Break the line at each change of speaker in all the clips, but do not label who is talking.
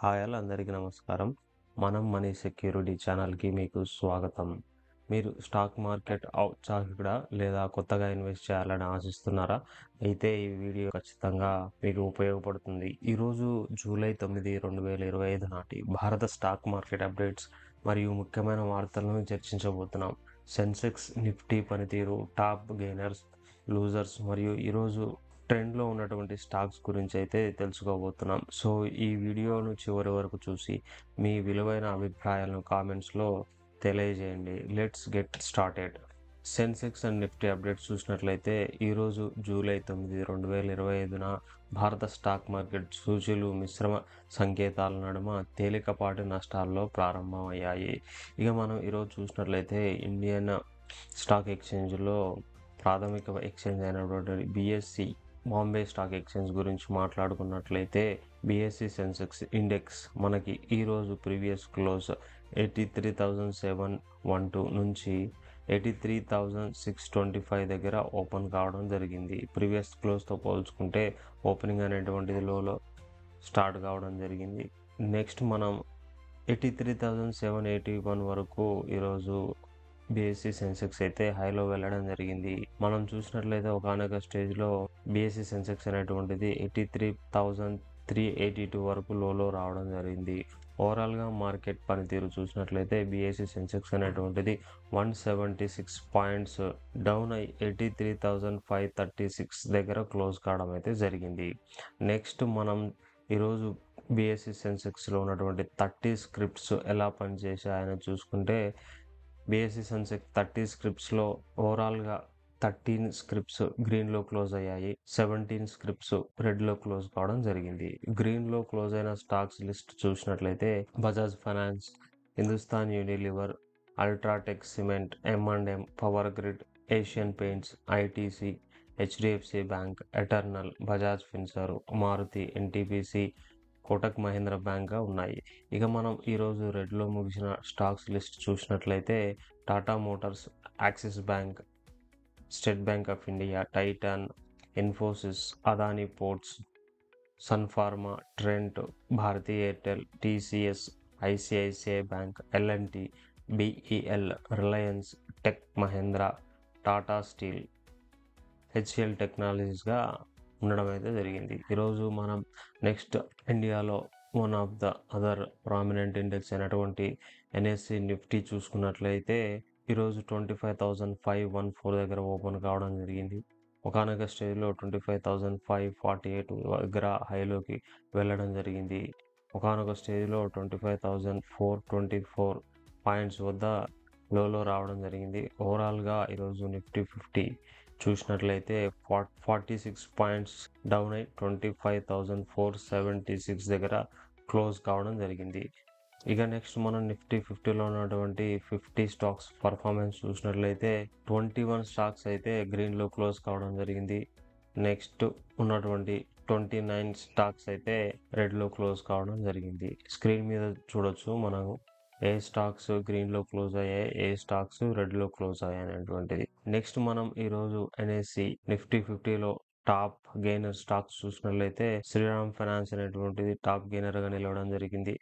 Hi all అందరికీ నమస్కారం. మనం మనీ సెక్యూరిటీ ఛానల్‌కి మీకు స్వాగతం. మీరు స్టాక్ మార్కెట్ ఔత్సాహికుడా లేదా కొత్తగా ఇన్వెస్ట్ చేయాలని ఆశిస్తున్నారా? అయితే ఈ వీడియో ఖచ్చితంగా మీకు ఉపయోగపడుతుంది. ఈరోజు జూలై 9, 2025 నాటి భారత స్టాక్ మార్కెట్ అప్డేట్స్ మరియు ముఖ్యమైన వార్తలను చర్చించబోతున్నాం. సెన్సెక్స్, నిఫ్టీ పనితీరు, టాప్ గెయినర్స్, లూజర్స్ మరియు ఈరోజు ట్రెండ్లో ఉన్నటువంటి స్టాక్స్ గురించి అయితే తెలుసుకోబోతున్నాం. సో ఈ వీడియోను చివరి వరకు చూసి మీ విలువైన అభిప్రాయాలను కామెంట్స్లో తెలియజేయండి. Let's get started. Sensex and Nifty updates చూసినట్లయితే ఈరోజు జూలై 9, 2025న భారత స్టాక్ మార్కెట్ సూచీలు మిశ్రమ సంకేతాల నడుమ తేలికపాటి నష్టాల్లో ప్రారంభమయ్యాయి. ఇక మనం ఈరోజు చూసినట్లయితే ఇండియన్ స్టాక్ ఎక్స్చేంజ్లో ప్రాథమిక ఎక్స్చేంజ్ అయినటువంటి బిఎస్సి బాంబే స్టాక్ ఎక్స్చేంజ్ గురించి మాట్లాడుకున్నట్లయితే బిఎస్సి సెన్సెక్స్ ఇండెక్స్ మనకి ఈరోజు ప్రీవియస్ క్లోజ్ 83,712 నుంచి 83,625 దగ్గర ఓపెన్ కావడం జరిగింది. ప్రీవియస్ క్లోజ్తో పోల్చుకుంటే ఓపెనింగ్ అనేటువంటిది లోలో స్టార్ట్ కావడం జరిగింది. నెక్స్ట్ మనం 83,781 వరకు ఈరోజు బిఎస్సి సెన్సెక్స్ అయితే హైలో వెళ్ళడం జరిగింది. మనం చూసినట్లయితే ఒకనొక స్టేజ్లో బిఎస్సి సెన్సెక్స్ అనేటువంటిది 83,382 వరకు లోలో రావడం జరిగింది. ఓవరాల్గా మార్కెట్ పనితీరు చూసినట్లయితే బిఎస్సి సెన్సెక్స్ అనేటువంటిది 176 పాయింట్స్ డౌన్ అయి 83,536 దగ్గర క్లోజ్ కావడం అయితే జరిగింది. నెక్స్ట్ మనం ఈరోజు బిఎస్సి సెన్సెక్స్లో ఉన్నటువంటి 30 స్క్రిప్ట్స్ ఎలా పనిచేశాయని చూసుకుంటే బిఎస్సి సెన్సెక్స్ 30 స్క్రిప్ట్స్లో ఓవరాల్గా 13 స్క్రిప్ట్స్ గ్రీన్లో క్లోజ్ అయ్యాయి. 17 స్క్రిప్ట్స్ రెడ్లో క్లోజ్ కావడం జరిగింది. గ్రీన్లో క్లోజ్ అయిన స్టాక్స్ లిస్ట్ చూసినట్లయితే Bajaj Finance, Hindustan Unilever, UltraTech Cement, M&M, Power Grid, Asian Paints, ITC, HDFC Bank, Eternal, Bajaj Finserv, Maruti, NTPC, Kotak Mahindra బ్యాంక్గా ఉన్నాయి. ఇక మనం ఈరోజు రెడ్లో ముగిసిన స్టాక్స్ లిస్ట్ చూసినట్లయితే Tata Motors, Axis Bank, State Bank of India, Titan, Infosys, Adani Ports, Sun Pharma, Trent, Bharti Airtel, TCS, ICICI Bank, L and T, BEL, Reliance, Tech Mahindra, Tata Steel, HCL టెక్నాలజీస్గా ఉండడం అయితే జరిగింది. ఈరోజు మనం నెక్స్ట్ ఇండియాలో one of the other prominent index అయినటువంటి NSC Nifty చూసుకున్నట్లయితే ఈరోజు 25,514 దగ్గర ఓపెన్ కావడం జరిగింది. ఒకనొక స్టేజ్లో 25,548 దగ్గర హైలోకి వెళ్ళడం జరిగింది. ఒకనొక స్టేజ్లో 25,424 పాయింట్స్ వద్ద లోలో రావడం జరిగింది. ఓవరాల్గా ఈరోజు నిఫ్టీ 50 చూసినట్లయితే 46 పాయింట్స్ డౌన్ అయి 25,476 దగ్గర క్లోజ్ కావడం జరిగింది. ఇక నెక్స్ట్ మనం నిఫ్టీ 50లో ఉన్నటువంటి 50 స్టాక్స్ పర్ఫార్మెన్స్ చూసినట్లయితే 21 స్టాక్స్ అయితే గ్రీన్లో క్లోజ్ కావడం జరిగింది. నెక్స్ట్ ఉన్నటువంటి 29 స్టాక్స్ అయితే రెడ్లో క్లోజ్ కావడం జరిగింది. స్క్రీన్ మీద చూడొచ్చు మనం ఏ స్టాక్స్ గ్రీన్లో క్లోజ్ అయ్యాయి, ఏ స్టాక్స్ రెడ్లో క్లోజ్ అయ్యాయి అనేటువంటిది. నెక్స్ట్ మనం ఈరోజు ఎన్ఎస్సి నిఫ్టీ 50లో టాప్ గెయినర్ స్టాక్స్ చూసినట్లయితే శ్రీరామ్ ఫైనాన్స్ అనేటువంటిది టాప్ గెయినర్గా నిలవడం జరిగింది.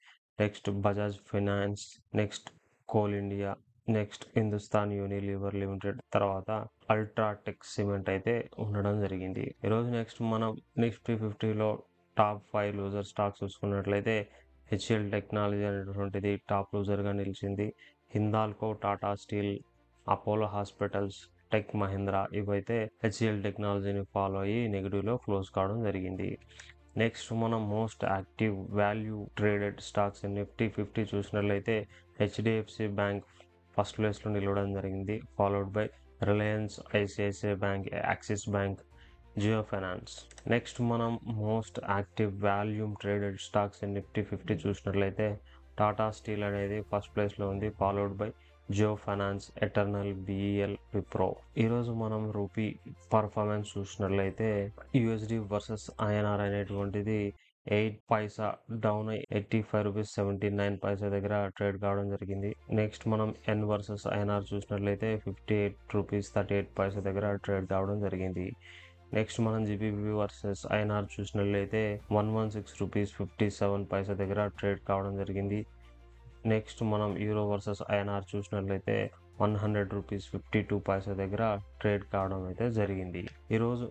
Next Bajaj Finance, next Coal India, next Hindustan Unilever Limited, తర్వాత అల్ట్రాటెక్ సిమెంట్ అయితే ఉండడం జరిగింది. ఈరోజు నెక్స్ట్ మనం నిఫ్టీ 50లో టాప్ 5 లూజర్ స్టాక్స్ చూసుకున్నట్లయితే హెచ్సిఎల్ టెక్నాలజీ అనేటువంటిది టాప్ లూజర్గా నిలిచింది. Hindalco, Tata Steel, Apollo Hospitals, Tech Mahindra ఇవైతే హెచ్సిఎల్ టెక్నాలజీని ఫాలో అయ్యి నెగిటివ్లో క్లోజ్ కావడం జరిగింది. నెక్స్ట్ మనం most active value traded stocks Nifty 50 చూసినట్లయితే హెచ్డిఎఫ్సి బ్యాంక్ ఫస్ట్ ప్లేస్లో నిలవడం జరిగింది. Followed by Reliance, ICICI Bank, Axis Bank, Jio Finance. Next మనం most active volume traded stocks Nifty 50 చూసినట్లయితే టాటా స్టీల్ అనేది ఫస్ట్ ప్లేస్లో ఉంది. Followed by Jio Finance, Eternal, BEL, Wipro. ఈరోజు మనం రూపీ పర్ఫార్మెన్స్ చూసినట్లయితే యూఎస్డి వర్సెస్ ఐఎన్ఆర్ అనేటువంటిది 8 పైసా డౌన్ 85 రూపీస్ 79 పైసా దగ్గర ట్రేడ్ కావడం జరిగింది. నెక్స్ట్ మనం ఎన్ వర్సెస్ ఐఎన్ఆర్ చూసినట్లయితే 58 రూపీస్ 38 పైసా దగ్గర ట్రేడ్ కావడం జరిగింది. నెక్స్ట్ మనం జీబీపీ వర్సెస్ ఐఎన్ఆర్ చూసినట్లయితే 116 రూపీస్ 57 పైసా దగ్గర ట్రేడ్ కావడం జరిగింది. నెక్స్ట్ మనం యూరో వర్సెస్ ఐఎన్ఆర్ చూసినట్లయితే 100 రూపీస్ 52 పైసా దగ్గర ట్రేడ్ కావడం అయితే జరిగింది. ఈరోజు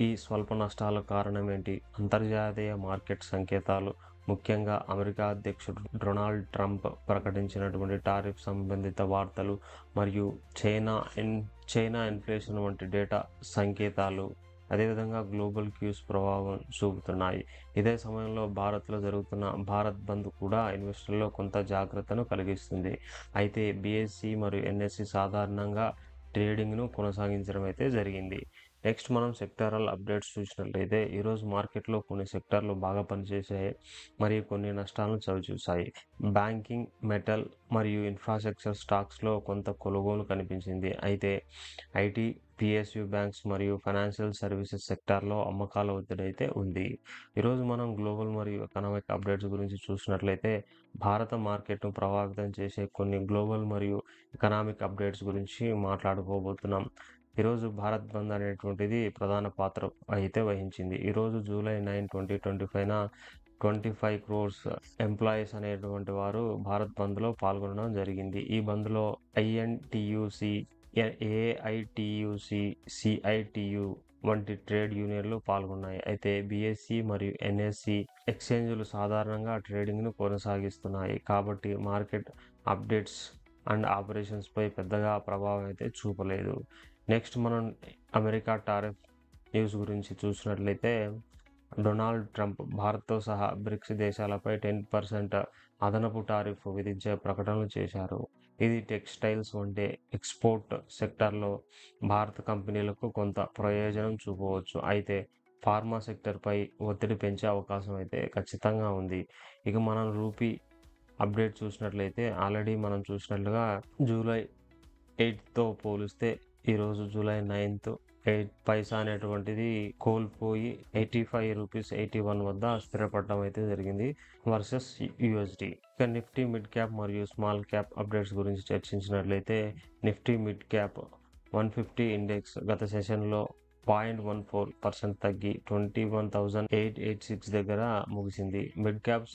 ఈ స్వల్ప నష్టాల కారణం ఏంటి? అంతర్జాతీయ మార్కెట్ సంకేతాలు, ముఖ్యంగా అమెరికా అధ్యక్షుడు డొనాల్డ్ ట్రంప్ ప్రకటించినటువంటి టారిఫ్ సంబంధిత వార్తలు మరియు చైనా ఇన్ఫ్లేషన్ వంటి డేటా సంకేతాలు, అదేవిధంగా గ్లోబల్ క్యూస్ ప్రభావం చూపుతున్నాయి. ఇదే సమయంలో భారత్లో జరుగుతున్న భారత్ బంద్ కూడా ఇన్వెస్టర్లలో కొంత జాగ్రత్తను కలిగిస్తుంది. అయితే బీఎస్సీ మరియు ఎన్ఎస్సీ సాధారణంగా ట్రేడింగ్ను కొనసాగించడం అయితే జరిగింది. నెక్స్ట్ మనం సెక్టారల్ అప్డేట్స్ చూసినట్లయితే ఈరోజు మార్కెట్లో కొన్ని సెక్టార్లు బాగా పనిచేసాయి మరియు కొన్ని నష్టాలను చవిచూశాయి. బ్యాంకింగ్, మెటల్ మరియు ఇన్ఫ్రాస్ట్రక్చర్ స్టాక్స్లో కొంత కొనుగోలు కనిపించింది. అయితే ఐటీ, పిఎస్యు బ్యాంక్స్ మరియు ఫైనాన్షియల్ సర్వీసెస్ సెక్టార్లో అమ్మకాల ఒత్తిడి అయితే ఉంది. ఈరోజు మనం గ్లోబల్ మరియు ఎకనామిక్ అప్డేట్స్ గురించి చూసినట్లయితే భారత మార్కెట్ను ప్రభావితం చేసే కొన్ని గ్లోబల్ మరియు ఎకనామిక్ అప్డేట్స్ గురించి మాట్లాడుకోబోతున్నాం. ఈరోజు భారత్ బంద్ అనేటువంటిది ప్రధాన పాత్ర అయితే వహించింది. ఈరోజు జూలై 9, 2025న 25 crores ఎంప్లాయీస్ అనేటువంటి వారు భారత్ బంద్లో పాల్గొనడం జరిగింది. ఈ బంద్లో ఐఎన్టీయూసీ, ఏఐటీయూసీ, సిఐటియు వంటి ట్రేడ్ యూనియన్లు పాల్గొన్నాయి. అయితే బీఎస్సీ మరియు ఎన్ఎస్సీ ఎక్స్చేంజ్లు సాధారణంగా ట్రేడింగ్ను కొనసాగిస్తున్నాయి కాబట్టి మార్కెట్ అప్డేట్స్ అండ్ ఆపరేషన్స్పై పెద్దగా ప్రభావం అయితే చూపలేదు. నెక్స్ట్ మనం అమెరికా టారిఫ్ న్యూస్ గురించి చూసినట్లయితే డొనాల్డ్ ట్రంప్ భారత్తో సహా బ్రిక్స్ దేశాలపై 10% అదనపు టారిఫ్ విధించే ప్రకటనలు చేశారు. ఇది టెక్స్టైల్స్ వంటి ఎక్స్పోర్ట్ సెక్టార్లో భారత కంపెనీలకు కొంత ప్రయోజనం చూపవచ్చు. అయితే ఫార్మా సెక్టర్పై ఒత్తిడి పెంచే అవకాశం అయితే ఖచ్చితంగా ఉంది. ఇక మనం రూపీ అప్డేట్ చూసినట్లయితే ఆల్రెడీ మనం చూసినట్లుగా జూలై 8తో పోలిస్తే ఈరోజు జూలై 9th 8 పైసా అనేటువంటిది కోల్పోయి 85 రూపీస్ 81 వద్ద స్థిరపడడం అయితే జరిగింది వర్సెస్ యూఎస్డి. ఇక నిఫ్టీ మిడ్ క్యాప్ మరియు స్మాల్ క్యాప్ అప్డేట్స్ గురించి చర్చించినట్లయితే నిఫ్టీ మిడ్ క్యాప్ 150 ఇండెక్స్ గత సెషన్లో 0.14% తగ్గి 21,886 దగ్గర ముగిసింది. మిడ్ క్యాప్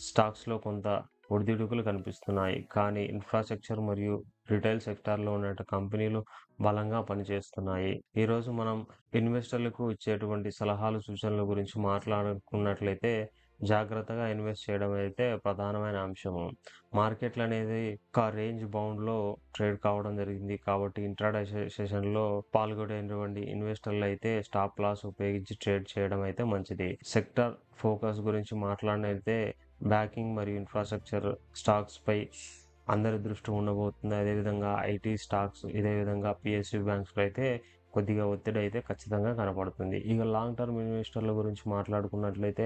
స్టాక్స్లో కొంత ఒడిదుడుకులు కనిపిస్తున్నాయి, కానీ ఇన్ఫ్రాస్ట్రక్చర్ మరియు రిటైల్ సెక్టార్లో ఉన్న కంపెనీలు బలంగా పనిచేస్తున్నాయి. ఈరోజు మనం ఇన్వెస్టర్లకు ఇచ్చేటువంటి సలహాలు, సూచనల గురించి మాట్లాడుకున్నట్లయితే జాగ్రత్తగా ఇన్వెస్ట్ చేయడం అయితే ప్రధానమైన అంశము. మార్కెట్లు అనేది ఒక రేంజ్ బౌండ్లో ట్రేడ్ కావడం జరిగింది కాబట్టి ఇంట్రాడే సెషన్లో పాల్గొనేటువంటి ఇన్వెస్టర్లు అయితే స్టాప్ లాస్ ఉపయోగించి ట్రేడ్ చేయడం అయితే మంచిది. సెక్టర్ ఫోకస్ గురించి మాట్లాడినైతే బ్యాంకింగ్ మరియు ఇన్ఫ్రాస్ట్రక్చర్ స్టాక్స్ పై అందరి దృష్టి ఉండబోతుంది. అదేవిధంగా ఐటీ స్టాక్స్, ఇదే విధంగా పిఎస్యు బ్యాంక్స్లో అయితే కొద్దిగా ఒత్తిడి అయితే ఖచ్చితంగా కనపడుతుంది. ఇక లాంగ్ టర్మ్ ఇన్వెస్టర్ల గురించి మాట్లాడుకున్నట్లయితే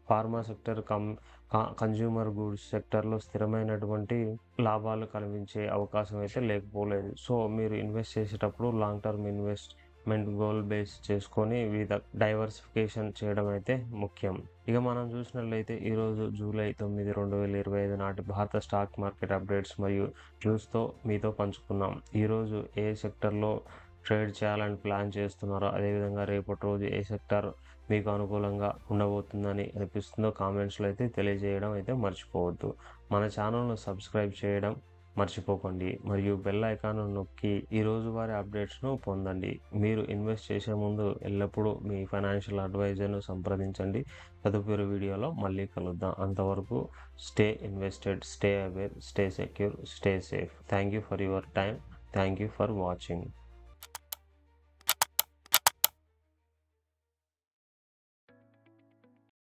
ఫార్మా సెక్టర్, కన్జ్యూమర్ గూడ్స్ సెక్టర్లో స్థిరమైనటువంటి లాభాలు కనిపించే అవకాశం అయితే లేకపోలేదు. సో మీరు ఇన్వెస్ట్ చేసేటప్పుడు long term investment goal base చేసుకొని వివిధ డైవర్సిఫికేషన్ చేయడం అయితే ముఖ్యం. ఇక మనం చూసినట్లయితే ఈరోజు జూలై 9, 2025 నాటి భారత స్టాక్ మార్కెట్ అప్డేట్స్ మరియు న్యూస్తో మీతో పంచుకున్నాం. ఈరోజు ఏ సెక్టర్లో ట్రేడ్ చేయాలని ప్లాన్ చేస్తున్నారో, అదేవిధంగా రేపటి రోజు ఏ సెక్టర్ మీకు అనుకూలంగా ఉండబోతుందని అనిపిస్తుందో కామెంట్స్లో అయితే తెలియజేయడం అయితే మర్చిపోవద్దు. మన ఛానల్ను సబ్స్క్రైబ్ చేయడం మర్చిపోకండి మరియు బెల్ ఐకాన్ నొక్కి ఈ రోజువారీ అప్డేట్స్ను పొందండి. మీరు ఇన్వెస్ట్ చేసే ముందు ఎల్లప్పుడూ మీ ఫైనాన్షియల్ అడ్వైజర్ను సంప్రదించండి. తదుపరి వీడియోలో మళ్ళీ కలుద్దాం. అంతవరకు stay invested, stay aware, stay secure, stay safe. Thank you for your time. Thank you for watching.